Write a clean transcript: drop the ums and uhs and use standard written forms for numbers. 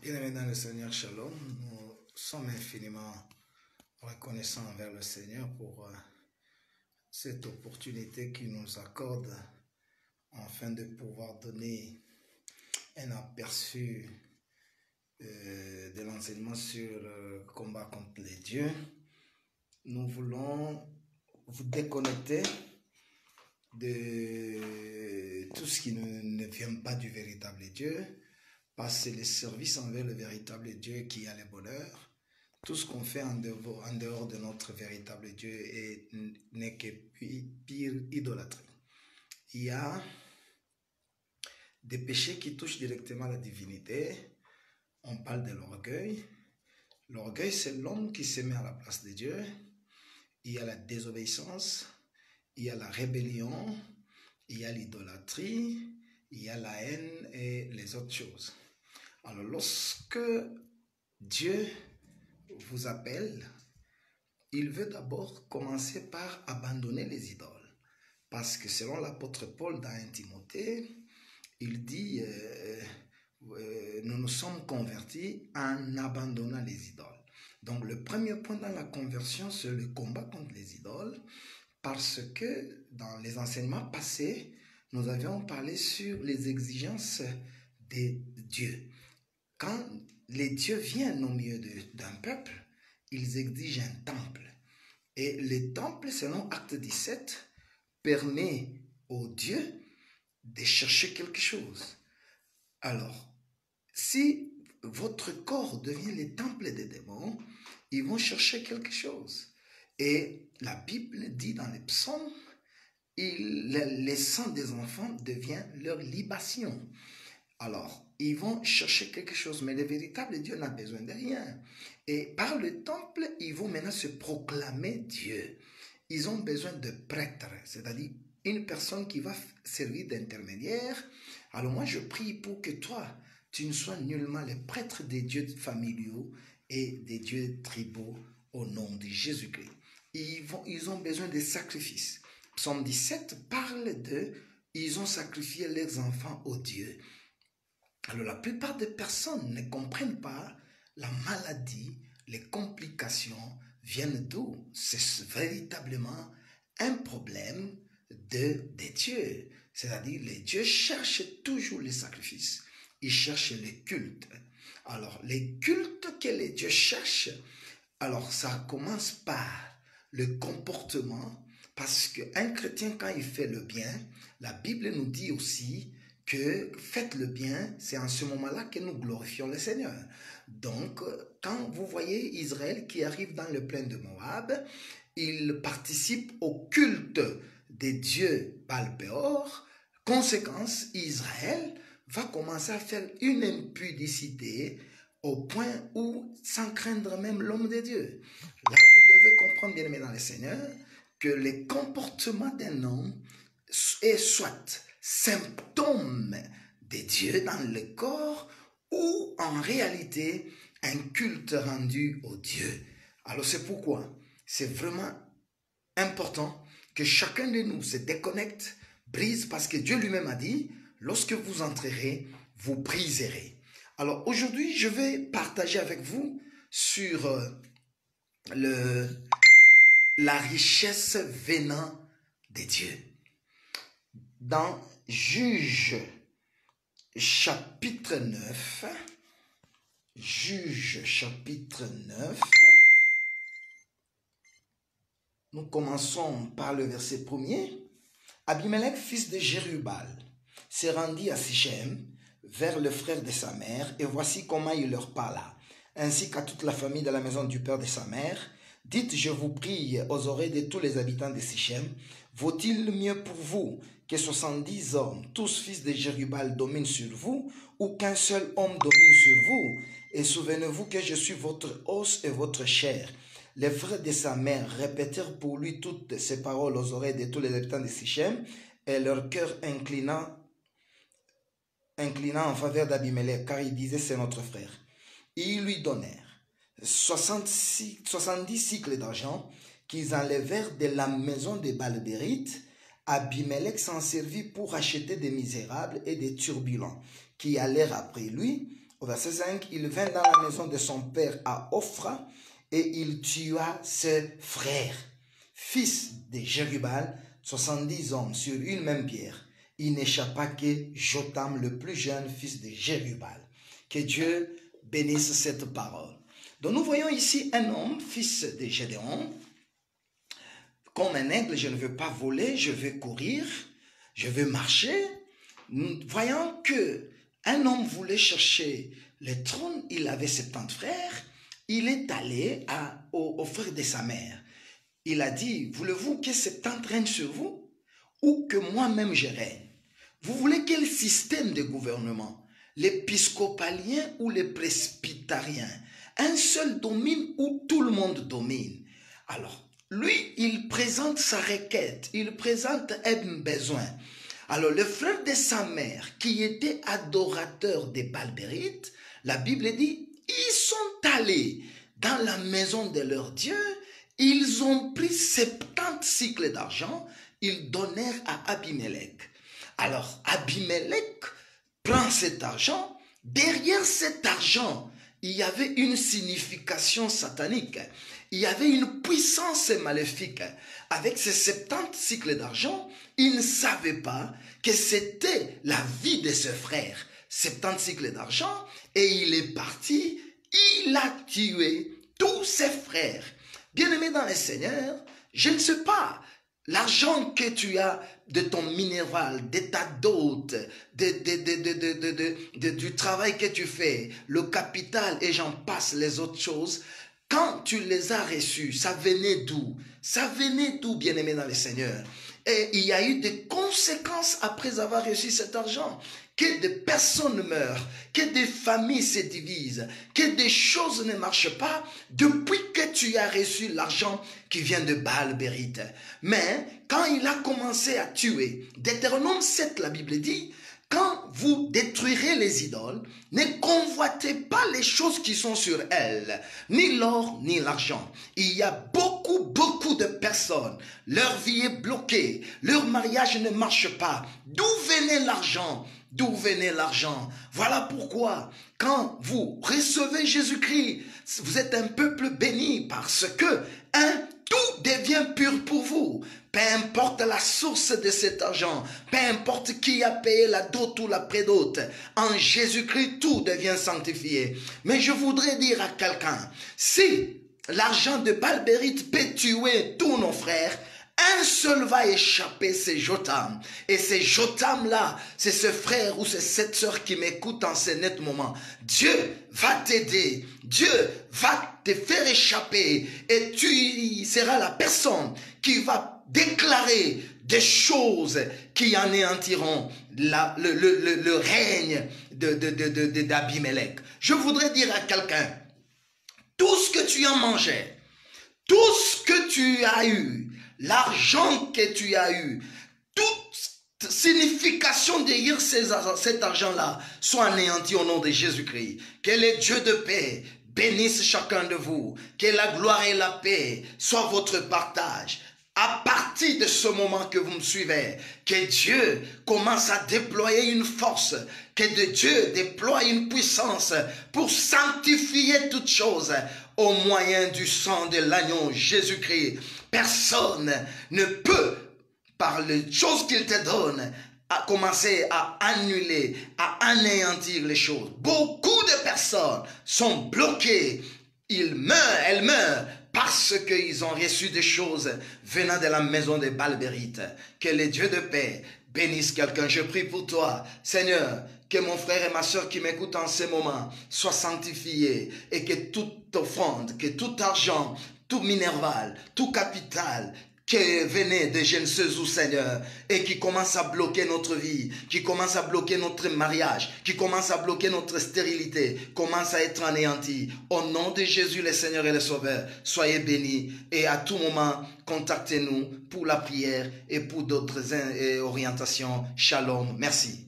Bien-aimés dans le Seigneur, Shalom, nous sommes infiniment reconnaissants envers le Seigneur pour cette opportunité qu'il nous accorde afin de pouvoir donner un aperçu de l'enseignement sur le combat contre les dieux. Nous voulons vous déconnecter de tout ce qui ne vient pas du véritable Dieu, parce que c'est le service envers le véritable Dieu qui a le bonheur. Tout ce qu'on fait en dehors de notre véritable Dieu n'est que pire idolâtrie. Il y a des péchés qui touchent directement la divinité. On parle de l'orgueil. L'orgueil, c'est l'homme qui se met à la place de Dieu. Il y a la désobéissance, il y a la rébellion, il y a l'idolâtrie, il y a la haine et les autres choses. Alors, lorsque Dieu vous appelle, il veut d'abord commencer par abandonner les idoles. Parce que selon l'apôtre Paul dans 1 Timothée, il dit nous nous sommes convertis en abandonnant les idoles. Donc, le premier point dans la conversion, c'est le combat contre les idoles. Parce que dans les enseignements passés, nous avions parlé sur les exigences de Dieu. Quand les dieux viennent au milieu d'un peuple, ils exigent un temple. Et le temple, selon Acte 17, permet aux dieux de chercher quelque chose. Alors, si votre corps devient le temple des démons, ils vont chercher quelque chose. Et la Bible dit dans les psaumes, le sang des enfants devient leur libation. Alors, ils vont chercher quelque chose, mais le véritable Dieu n'a besoin de rien. Et par le temple, ils vont maintenant se proclamer Dieu. Ils ont besoin de prêtres, c'est-à-dire une personne qui va servir d'intermédiaire. Alors moi, je prie pour que toi, tu ne sois nullement le prêtre des dieux familiaux et des dieux tribaux au nom de Jésus-Christ. Ils ont besoin de sacrifices. Psaume 17 parle ils ont sacrifié leurs enfants aux dieux. Alors la plupart des personnes ne comprennent pas la maladie, les complications viennent d'où? C'est véritablement un problème des dieux. C'est-à-dire les dieux cherchent toujours les sacrifices, ils cherchent les cultes. Alors les cultes que les dieux cherchent, alors ça commence par le comportement, parce qu'un chrétien quand il fait le bien, la Bible nous dit aussi que faites le bien, c'est en ce moment-là que nous glorifions le Seigneur. Donc, quand vous voyez Israël qui arrive dans le plain de Moab, il participe au culte des dieux Baal-Péor. Conséquence, Israël va commencer à faire une impudicité au point où, sans craindre même l'homme de Dieu. Là, vous devez comprendre, bien aimé dans le Seigneur, que les comportements d'un homme est soit symptôme des dieux dans le corps ou en réalité un culte rendu aux dieux. Alors c'est pourquoi c'est vraiment important que chacun de nous se déconnecte, brise, parce que Dieu lui-même a dit, lorsque vous entrerez, vous briserez. Alors aujourd'hui, je vais partager avec vous sur la richesse venant des dieux. Dans Juge chapitre 9, Juge chapitre 9, nous commençons par le verset 1er. Abimelech, fils de Jérubal, se rendit à Sichem, vers le frère de sa mère, et voici comment il leur parla, ainsi qu'à toute la famille de la maison du père de sa mère. Dites, je vous prie, aux oreilles de tous les habitants de Sichem, vaut-il mieux pour vous que 70 hommes, tous fils de Jérubal, dominent sur vous, ou qu'un seul homme domine sur vous? Et souvenez-vous que je suis votre os et votre chair. Les frères de sa mère répétèrent pour lui toutes ces paroles aux oreilles de tous les habitants de Sichem, et leur cœur inclinant en faveur d'Abimelech, car ils disaient, c'est notre frère. Et ils lui donnèrent 70 cycles d'argent qu'ils enlevèrent de la maison des Balbérites. Abimelech s'en servit pour acheter des misérables et des turbulents qui allèrent après lui, au verset 5, il vint dans la maison de son père à Ophra et il tua ses frères, fils de Jérubal, 70 hommes sur une même pierre. Il n'échappa que Jotam, le plus jeune fils de Jérubal. Que Dieu bénisse cette parole. Donc nous voyons ici un homme, fils de Gédéon, comme un aigle, je ne veux pas voler, je veux courir, je veux marcher. Nous voyons que un homme voulait chercher le trône, il avait 70 frères, il est allé au frère de sa mère. Il a dit, voulez-vous que 70 règnent sur vous ou que moi-même je règne? Vous voulez quel système de gouvernement? L'épiscopalien ou le presbytérien? Un seul domine ou tout le monde domine? Alors, lui, il présente sa requête, il présente un besoin. Alors, le frère de sa mère, qui était adorateur des Balbérites, la Bible dit, ils sont allés dans la maison de leur Dieu, ils ont pris 70 cycles d'argent, ils donnèrent à Abimelech. Alors, Abimelech prend cet argent, derrière cet argent, il y avait une signification satanique, il y avait une puissance maléfique. Avec ces 70 cycles d'argent, il ne savait pas que c'était la vie de ce frère. 70 cycles d'argent, et il est parti, il a tué tous ses frères. Bien-aimé dans le Seigneur, je ne sais pas, l'argent que tu as de ton minéral, de ta dot, du travail que tu fais, le capital et j'en passe les autres choses, quand tu les as reçus, ça venait d'où? Ça venait d'où, bien-aimé dans le Seigneur? Et il y a eu des conséquences après avoir reçu cet argent. Que des personnes meurent, que des familles se divisent, que des choses ne marchent pas depuis que tu as reçu l'argent qui vient de Baal-Bérite. Mais quand il a commencé à tuer, Deutéronome 7, la Bible dit, quand vous détruirez les idoles, ne convoitez pas les choses qui sont sur elles, ni l'or, ni l'argent. Il y a beaucoup de personnes, leur vie est bloquée, leur mariage ne marche pas. D'où venait l'argent? D'où venait l'argent? Voilà pourquoi, quand vous recevez Jésus-Christ, vous êtes un peuple béni parce que, tout devient pur pour vous. Peu importe la source de cet argent, peu importe qui a payé la dot ou la prédot, en Jésus-Christ, tout devient sanctifié. Mais je voudrais dire à quelqu'un, si l'argent de Baal-Bérite peut tuer tous nos frères, un seul va échapper, c'est Jotam. Et c'est Jotam-là, c'est ce frère ou c'est cette sœur qui m'écoute en ce net moment. Dieu va t'aider. Dieu va te faire échapper. Et tu seras la personne qui va déclarer des choses qui anéantiront le règne d'Abimelech. Je voudrais dire à quelqu'un, tout ce que tu as mangé, tout ce que tu as eu, l'argent que tu as eu, toute signification derrière cet argent-là soit anéanti au nom de Jésus-Christ. Que le Dieu de paix bénisse chacun de vous. Que la gloire et la paix soient votre partage. À partir de ce moment que vous me suivez, que Dieu commence à déployer une force, que Dieu déploie une puissance pour sanctifier toutes choses au moyen du sang de l'agneau Jésus-Christ. Personne ne peut, par les choses qu'il te donne, à commencer à annuler, à anéantir les choses. Beaucoup de personnes sont bloquées. Elles meurent parce qu'ils ont reçu des choses venant de la maison de Baal-Bérite. Que le Dieu de paix bénisse quelqu'un. Je prie pour toi, Seigneur, que mon frère et ma soeur qui m'écoutent en ce moment soient sanctifiés et que toute offrande, que tout argent, tout minéral, tout capital qui venait de Genèse, Seigneur, et qui commence à bloquer notre vie, qui commence à bloquer notre mariage, qui commence à bloquer notre stérilité, commence à être anéanti. Au nom de Jésus, le Seigneur et le Sauveur, soyez bénis et à tout moment, contactez-nous pour la prière et pour d'autres orientations. Shalom. Merci.